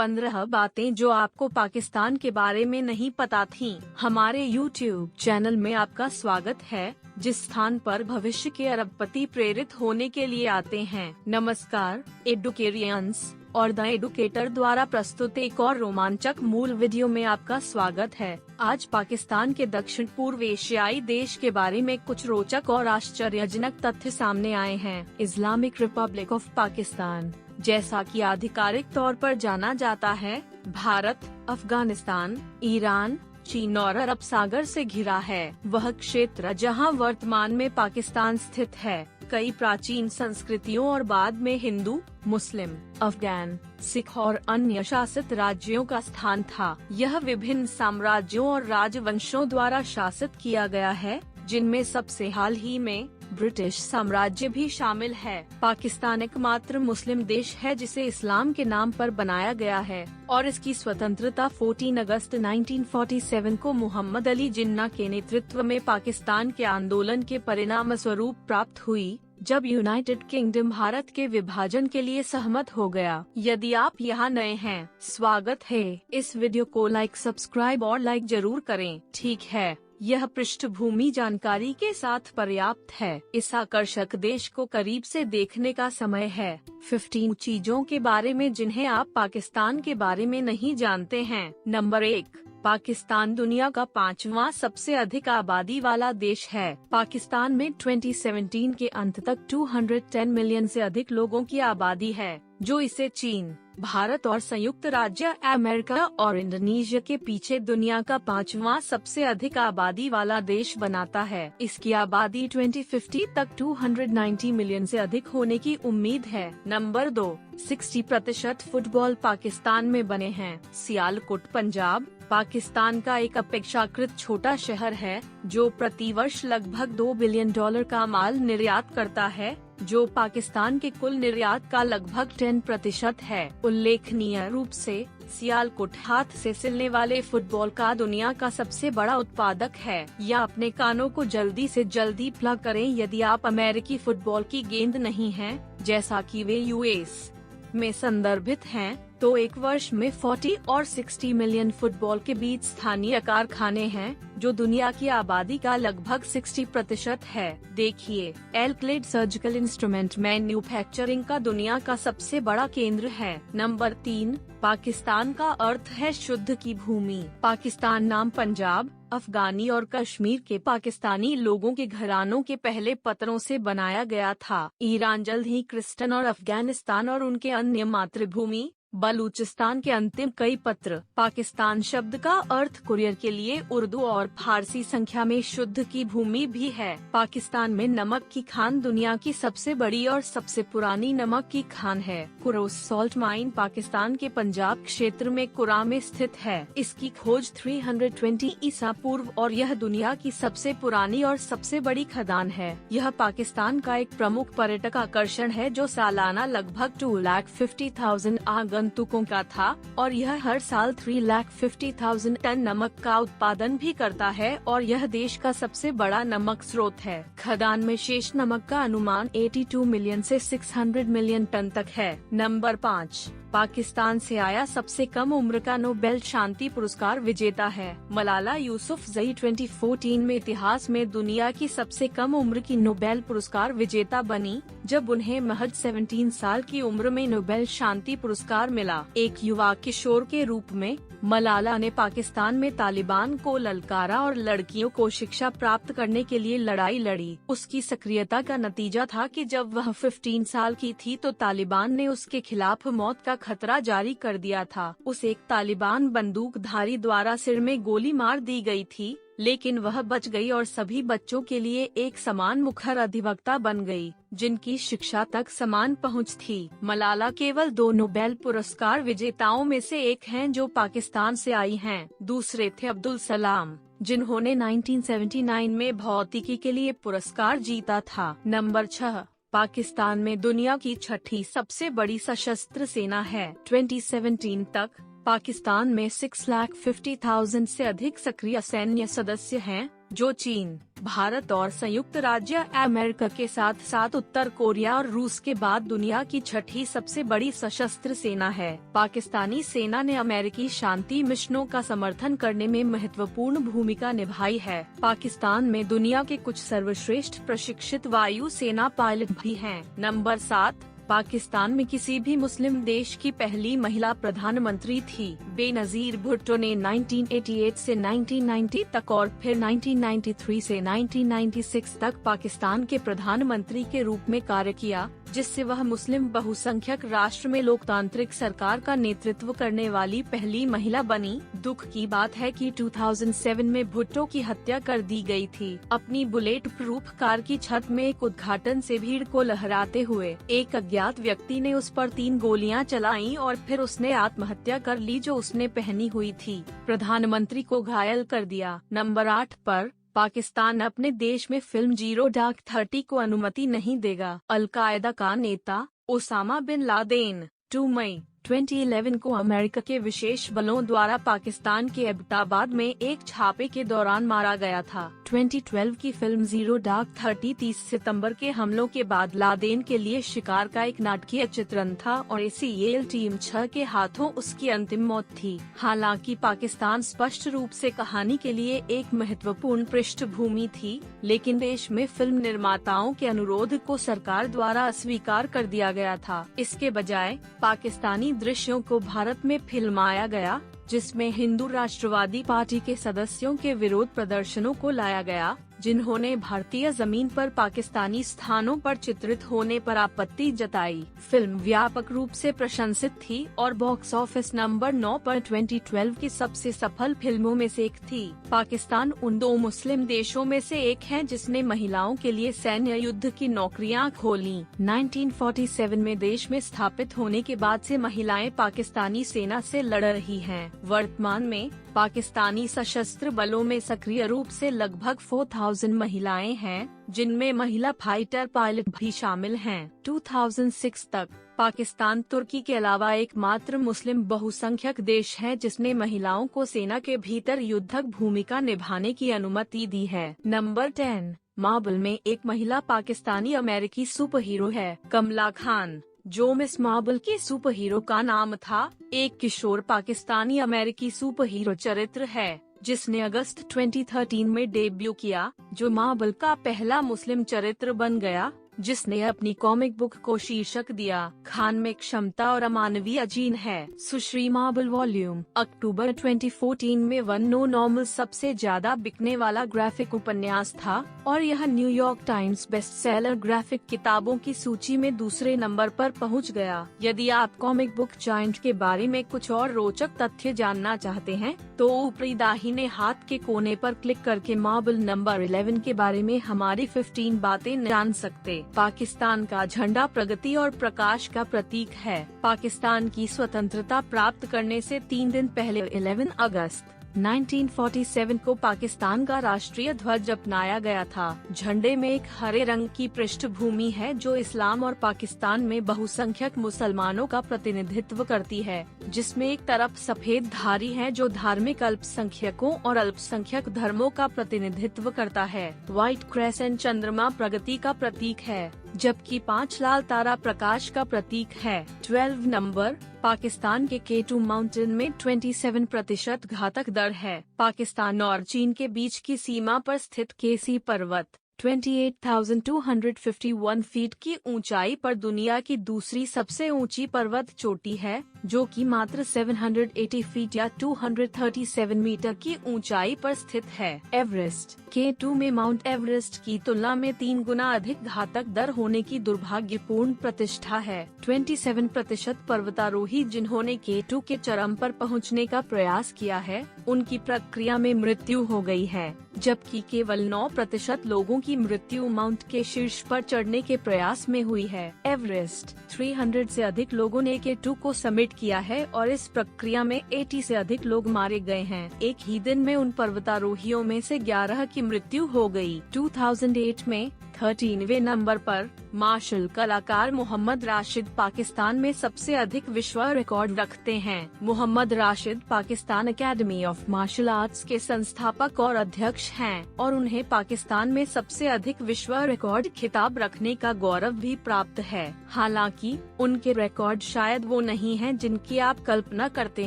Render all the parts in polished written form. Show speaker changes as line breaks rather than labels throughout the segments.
15 बातें जो आपको पाकिस्तान के बारे में नहीं पता थीं। हमारे YouTube चैनल में आपका स्वागत है, जिस स्थान पर भविष्य के अरबपति प्रेरित होने के लिए आते हैं। नमस्कार, एडुकेरियंस और द एडुकेटर द्वारा प्रस्तुत एक और रोमांचक मूल वीडियो में आपका स्वागत है। आज पाकिस्तान के दक्षिण पूर्व एशियाई देश के बारे में कुछ रोचक और आश्चर्यजनक तथ्य सामने आए हैं। इस्लामिक रिपब्लिक ऑफ पाकिस्तान, जैसा कि आधिकारिक तौर पर जाना जाता है, भारत, अफगानिस्तान, ईरान, चीन और अरब सागर से घिरा है। वह क्षेत्र जहां वर्तमान में पाकिस्तान स्थित है, कई प्राचीन संस्कृतियों और बाद में हिंदू, मुस्लिम, अफगान, सिख और अन्य शासित राज्यों का स्थान था। यह विभिन्न साम्राज्यों और राजवंशों द्वारा शासित किया गया है, जिनमें सबसे हाल ही में ब्रिटिश साम्राज्य भी शामिल है। पाकिस्तान एकमात्र मुस्लिम देश है जिसे इस्लाम के नाम पर बनाया गया है और इसकी स्वतंत्रता 14 अगस्त 1947 को मोहम्मद अली जिन्ना के नेतृत्व में पाकिस्तान के आंदोलन के परिणाम स्वरूप प्राप्त हुई, जब यूनाइटेड किंगडम भारत के विभाजन के लिए सहमत हो गया। यदि आप यहाँ नए हैं, स्वागत है। इस वीडियो को लाइक, सब्सक्राइब और लाइक जरूर करें। ठीक है, यह पृष्ठभूमि जानकारी के साथ पर्याप्त है। इस आकर्षक देश को करीब से देखने का समय है। 15 चीजों के बारे में जिन्हें आप पाकिस्तान के बारे में नहीं जानते हैं। नंबर 1, पाकिस्तान दुनिया का 5वां सबसे अधिक आबादी वाला देश है। पाकिस्तान में 2017 के अंत तक 210 मिलियन से अधिक लोगों की आबादी है, जो इसे चीन, भारत और संयुक्त राज्य अमेरिका और इंडोनेशिया के पीछे दुनिया का 5वां सबसे अधिक आबादी वाला देश बनाता है। इसकी आबादी 2050 तक 290 मिलियन से अधिक होने की उम्मीद है। नंबर 2, 60% फुटबॉल पाकिस्तान में बने हैं। सियालकोट, पंजाब, पाकिस्तान का एक अपेक्षाकृत छोटा शहर है, जो प्रतिवर्ष लगभग $2 बिलियन का माल निर्यात करता है, जो पाकिस्तान के कुल निर्यात का लगभग 10% है। उल्लेखनीय रूप से सियालकोट हाथ से सिलने वाले फुटबॉल का दुनिया का सबसे बड़ा उत्पादक है। या अपने कानों को जल्दी से जल्दी प्लग करें यदि आप अमेरिकी फुटबॉल की गेंद नहीं हैं, जैसा कि वे यूएस में संदर्भित हैं, तो एक वर्ष में 40 और 60 मिलियन फुटबॉल के बीच स्थानीय कारखाने हैं, जो दुनिया की आबादी का लगभग 60% है। देखिए, एलक्लेड सर्जिकल इंस्ट्रूमेंट मैन्युफैक्चरिंग का दुनिया का सबसे बड़ा केंद्र है। नंबर 3, पाकिस्तान का अर्थ है शुद्ध की भूमि। पाकिस्तान नाम पंजाब, अफगानी और कश्मीर के पाकिस्तानी लोगों के घरानों के पहले पत्रों से बनाया गया था। ईरान जल्द ही क्रिस्टन और अफगानिस्तान और उनके अन्य मातृभूमि बलूचिस्तान के अंतिम कई पत्र। पाकिस्तान शब्द का अर्थ कुरियर के लिए उर्दू और फारसी संख्या में शुद्ध की भूमि भी है। पाकिस्तान में नमक की खान दुनिया की सबसे बड़ी और सबसे पुरानी नमक की खान है। कुरोस सॉल्ट माइन पाकिस्तान के पंजाब क्षेत्र में कुरा में स्थित है। इसकी खोज 320 ईसा पूर्व और यह दुनिया की सबसे पुरानी और सबसे बड़ी खदान है। यह पाकिस्तान का एक प्रमुख पर्यटक आकर्षण है, जो सालाना लगभग 2,50,000 आगंतुकों का था और यह हर साल 3,50,000 टन नमक का उत्पादन भी करता है और यह देश का सबसे बड़ा नमक स्रोत है। खदान में शेष नमक का अनुमान 82 मिलियन से 600 मिलियन टन तक है। नंबर 5, पाकिस्तान से आया सबसे कम उम्र का नोबेल शांति पुरस्कार विजेता है। मलाला यूसुफजई 2014 में इतिहास में दुनिया की सबसे कम उम्र की नोबेल पुरस्कार विजेता बनी, जब उन्हें महज 17 साल की उम्र में नोबेल शांति पुरस्कार मिला। एक युवा किशोर के रूप में मलाला ने पाकिस्तान में तालिबान को ललकारा और लड़कियों को शिक्षा प्राप्त करने के लिए लड़ाई लड़ी। उसकी सक्रियता का नतीजा था कि जब वह 15 साल की थी तो तालिबान ने उसके खिलाफ मौत का खतरा जारी कर दिया था। उसे एक तालिबान बंदूकधारी द्वारा सिर में गोली मार दी गई थी, लेकिन वह बच गई और सभी बच्चों के लिए एक समान मुखर अधिवक्ता बन गई, जिनकी शिक्षा तक समान पहुंच थी। मलाला केवल 2 नोबेल पुरस्कार विजेताओं में से एक हैं जो पाकिस्तान से आई हैं। दूसरे थे अब्दुल सलाम, जिन्होंने 1979 में भौतिकी के लिए पुरस्कार जीता था। नंबर 6, पाकिस्तान में दुनिया की 6ठी सबसे बड़ी सशस्त्र सेना है। 2017 तक पाकिस्तान में 6,50,000 से अधिक सक्रिय सैन्य सदस्य हैं, जो चीन, भारत और संयुक्त राज्य अमेरिका के साथ साथ उत्तर कोरिया और रूस के बाद दुनिया की छठी सबसे बड़ी सशस्त्र सेना है। पाकिस्तानी सेना ने अमेरिकी शांति मिशनों का समर्थन करने में महत्वपूर्ण भूमिका निभाई है। पाकिस्तान में दुनिया के कुछ सर्वश्रेष्ठ प्रशिक्षित वायु सेना पायलट भी हैं। नंबर 7, पाकिस्तान में किसी भी मुस्लिम देश की पहली महिला प्रधानमंत्री थी। बेनजीर भुट्टो ने 1988 से 1990 तक और फिर 1993 से 1996 तक पाकिस्तान के प्रधानमंत्री के रूप में कार्य किया, जिससे वह मुस्लिम बहुसंख्यक राष्ट्र में लोकतांत्रिक सरकार का नेतृत्व करने वाली पहली महिला बनी। दुख की बात है कि 2007 में भुट्टो की हत्या कर दी गई थी। अपनी बुलेट प्रूफ कार की छत में एक उद्घाटन से भीड़ को लहराते हुए एक अज्ञात व्यक्ति ने उस पर 3 गोलियां चलाईं और फिर उसने आत्महत्या कर ली जो उसने पहनी हुई थी। प्रधानमंत्री को घायल कर दिया। नंबर 8 पर पाकिस्तान अपने देश में फिल्म जीरो डार्क 30 को अनुमति नहीं देगा। अलकायदा का नेता ओसामा बिन लादेन 2 मई 2011 को अमेरिका के विशेष बलों द्वारा पाकिस्तान के एबटाबाद में एक छापे के दौरान मारा गया था। 2012 की फिल्म जीरो डार्क 30 सितंबर के हमलों के बाद लादेन के लिए शिकार का एक नाटकीय चित्रण था और ACL टीम 6 के हाथों उसकी अंतिम मौत थी। हालांकि पाकिस्तान स्पष्ट रूप से कहानी के लिए एक महत्वपूर्ण पृष्ठभूमि थी, लेकिन देश में फिल्म निर्माताओं के अनुरोध को सरकार द्वारा अस्वीकार कर दिया गया था। इसके बजाय पाकिस्तानी दृश्यों को भारत में फिल्माया गया, जिसमें हिंदू राष्ट्रवादी पार्टी के सदस्यों के विरोध प्रदर्शनों को लाया गया, जिन्होंने भारतीय जमीन पर पाकिस्तानी स्थानों पर चित्रित होने पर आपत्ति जताई। फिल्म व्यापक रूप से प्रशंसित थी और बॉक्स ऑफिस नंबर 9 पर 2012 की सबसे सफल फिल्मों में से एक थी। पाकिस्तान उन 2 मुस्लिम देशों में से एक है जिसने महिलाओं के लिए सैन्य युद्ध की नौकरियां खोली। 1947 में देश में स्थापित होने के बाद से महिलाएं पाकिस्तानी सेना से लड़ रही हैं। वर्तमान में पाकिस्तानी सशस्त्र बलों में सक्रिय रूप से लगभग 4,000 महिलाएं हैं, जिनमें महिला फाइटर पायलट भी शामिल हैं। 2006 तक पाकिस्तान तुर्की के अलावा एकमात्र मुस्लिम बहुसंख्यक देश है जिसने महिलाओं को सेना के भीतर युद्धक भूमिका निभाने की अनुमति दी है। नंबर 10, मार्वल में एक महिला पाकिस्तानी अमेरिकी सुपर हीरो है, कमला खान, जो मिस मार्वल के सुपर हीरो का नाम था। एक किशोर पाकिस्तानी अमेरिकी सुपर हीरो चरित्र है, जिसने अगस्त 2013 में डेब्यू किया, जो मार्वल का पहला मुस्लिम चरित्र बन गया, जिसने अपनी कॉमिक बुक को शीर्षक दिया। खान में क्षमता और अमानवीय जीन है। सुश्री मार्वल वॉल्यूम अक्टूबर 2014 में वन नो नॉर्मल सबसे ज्यादा बिकने वाला ग्राफिक उपन्यास था और यह New York times best seller graphic किताबों की सूची में दूसरे नंबर पर पहुंच गया। यदि आप कॉमिक बुक जायंट के बारे में कुछ और रोचक तथ्य जानना चाहते हैं, तो ऊपरी दाहिने हाथ के कोने पर क्लिक करके मार्वल नंबर 11 के बारे में हमारी 15 बातें जान सकते। पाकिस्तान का झंडा प्रगति और प्रकाश का प्रतीक है। पाकिस्तान की स्वतंत्रता प्राप्त करने से 3 दिन पहले 11 अगस्त 1947 को पाकिस्तान का राष्ट्रीय ध्वज अपनाया गया था। झंडे में एक हरे रंग की पृष्ठभूमि है जो इस्लाम और पाकिस्तान में बहुसंख्यक मुसलमानों का प्रतिनिधित्व करती है, जिसमें एक तरफ सफेद धारी है जो धार्मिक अल्पसंख्यकों और अल्पसंख्यक धर्मों का प्रतिनिधित्व करता है। व्हाइट क्रेसेंट चंद्रमा प्रगति का प्रतीक है, जबकि 5 लाल तारा प्रकाश का प्रतीक है। 12 नंबर, पाकिस्तान के K2 माउंटेन में 27% घातक दर है। पाकिस्तान और चीन के बीच की सीमा पर स्थित केसी पर्वत 28,251 फीट की ऊंचाई पर दुनिया की दूसरी सबसे ऊंची पर्वत चोटी है, जो कि मात्र 780 फीट या 237 मीटर की ऊंचाई पर स्थित है। एवरेस्ट K2 में माउंट एवरेस्ट की तुलना में 3 गुना अधिक घातक दर होने की दुर्भाग्यपूर्ण प्रतिष्ठा है। 27% पर्वतारोही जिन्होंने K2 के चरम पर पहुंचने का प्रयास किया है, उनकी प्रक्रिया में मृत्यु हो गई है, जबकि केवल 9% लोगों की मृत्यु माउंट के शीर्ष पर चढ़ने के प्रयास में हुई है। एवरेस्ट 300 से अधिक लोगों ने K2 को समिट किया है और इस प्रक्रिया में 80 से अधिक लोग मारे गए हैं। एक ही दिन में उन पर्वतारोहियों में से 11 की मृत्यु हो गई। 2008 में 13वें नंबर पर मार्शल कलाकार मोहम्मद राशिद पाकिस्तान में सबसे अधिक विश्व रिकॉर्ड रखते हैं। Mohammad Rashid Pakistan academy of martial arts के संस्थापक और अध्यक्ष हैं और उन्हें पाकिस्तान में सबसे अधिक विश्व रिकॉर्ड खिताब रखने का गौरव भी प्राप्त है। हालांकि उनके रिकॉर्ड शायद वो नहीं हैं जिनकी आप कल्पना करते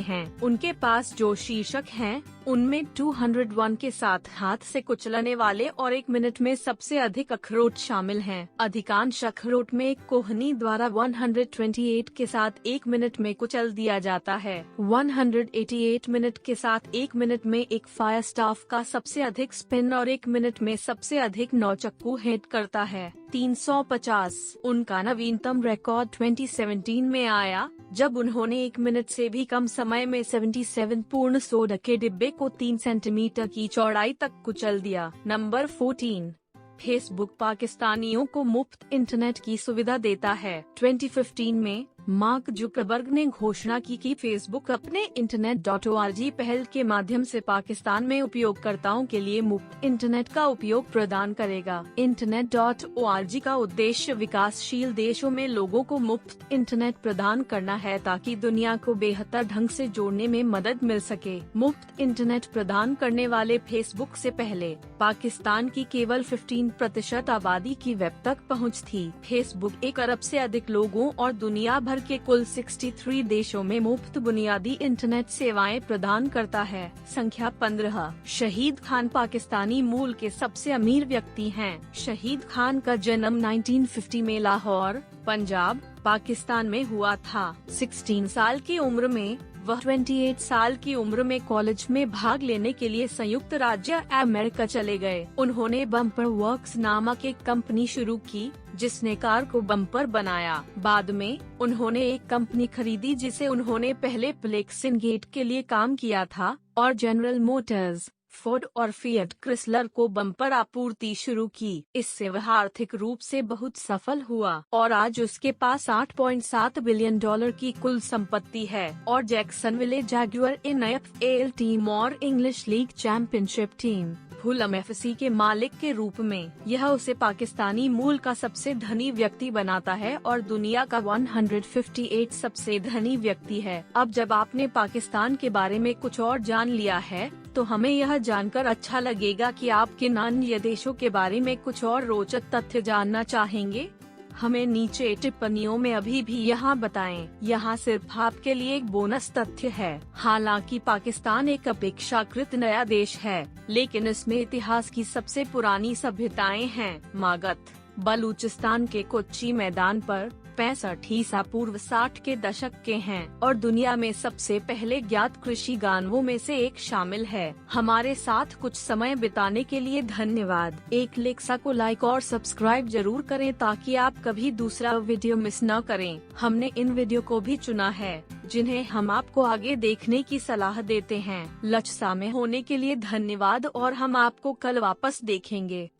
हैं। उनके पास जो शीर्षक हैं, उनमें 201 के साथ हाथ से कुचलने वाले और 1 मिनट में सबसे अधिक अखरोट शामिल हैं। अधिकांश अखरोट में एक कोहनी द्वारा 128 के साथ 1 मिनट में कुचल दिया जाता है। 188 मिनट के साथ 1 मिनट में एक फायर स्टाफ का सबसे अधिक स्पिन और 1 मिनट में सबसे अधिक नौचक्कू हिट करता है। 350 उनका नवीनतम रिकॉर्ड 2017 में आया, जब उन्होंने 1 मिनट से भी कम समय में 77 पूर्ण सोडा के डिब्बे को 3 सेंटीमीटर की चौड़ाई तक कुचल दिया। नंबर 14, फेसबुक पाकिस्तानियों को मुफ्त इंटरनेट की सुविधा देता है। 2015 में मार्क जुकरबर्ग ने घोषणा की कि फेसबुक अपने internet.org पहल के माध्यम से पाकिस्तान में उपयोगकर्ताओं के लिए मुफ्त इंटरनेट का उपयोग प्रदान करेगा। internet.org का उद्देश्य विकासशील देशों में लोगों को मुफ्त इंटरनेट प्रदान करना है ताकि दुनिया को बेहतर ढंग से जोड़ने में मदद मिल सके। मुफ्त इंटरनेट प्रदान करने वाले फेसबुक से पहले पाकिस्तान की केवल 15% आबादी की वेब तक पहुँच थी। फेसबुक 1 अरब से अधिक लोगों और दुनिया भर के कुल 63 देशों में मुफ्त बुनियादी इंटरनेट सेवाएं प्रदान करता है। संख्या 15, शहीद खान पाकिस्तानी मूल के सबसे अमीर व्यक्ति हैं। शहीद खान का जन्म 1950 में लाहौर, पंजाब, पाकिस्तान में हुआ था। 16 साल की उम्र में वह 28 साल की उम्र में कॉलेज में भाग लेने के लिए संयुक्त राज्य अमेरिका चले गए। उन्होंने बम्पर वर्क्स नामक एक कंपनी शुरू की जिसने कार को बम्पर बनाया। बाद में उन्होंने एक कंपनी खरीदी जिसे उन्होंने पहले प्लेक्सिनगेट के लिए काम किया था और जनरल मोटर्स, फोर्ड और फिएट क्रिसलर को बम्पर आपूर्ति शुरू की। इससे वह आर्थिक रूप से बहुत सफल हुआ और आज उसके पास $8.7 बिलियन की कुल संपत्ति है और जैक्सनविले जैगुआर NFL टीम और English league championship team Fulham FC के मालिक के रूप में यह उसे पाकिस्तानी मूल का सबसे धनी व्यक्ति बनाता है और दुनिया का 158 सबसे धनी व्यक्ति है। अब जब आपने पाकिस्तान के बारे में कुछ और जान लिया है तो हमें यह जानकर अच्छा लगेगा कि आप किन अन्य देशों के बारे में कुछ और रोचक तथ्य जानना चाहेंगे। हमें नीचे टिप्पणियों में अभी भी यहाँ बताएं। यहाँ सिर्फ आपके लिए एक बोनस तथ्य है। हालांकि पाकिस्तान एक अपेक्षाकृत नया देश है, लेकिन इसमें इतिहास की सबसे पुरानी सभ्यताएं हैं। मागध बलूचिस्तान के कोच्चि मैदान पर 65 ईसा पूर्व 60 के दशक के हैं और दुनिया में सबसे पहले ज्ञात कृषि गानवों में से एक शामिल है। हमारे साथ कुछ समय बिताने के लिए धन्यवाद। एक लेक्सा को लाइक और सब्सक्राइब जरूर करें ताकि आप कभी दूसरा वीडियो मिस न करें। हमने इन वीडियो को भी चुना है जिन्हें हम आपको आगे देखने की सलाह देते हैं। लचसा में होने के लिए धन्यवाद और हम आपको कल वापस देखेंगे।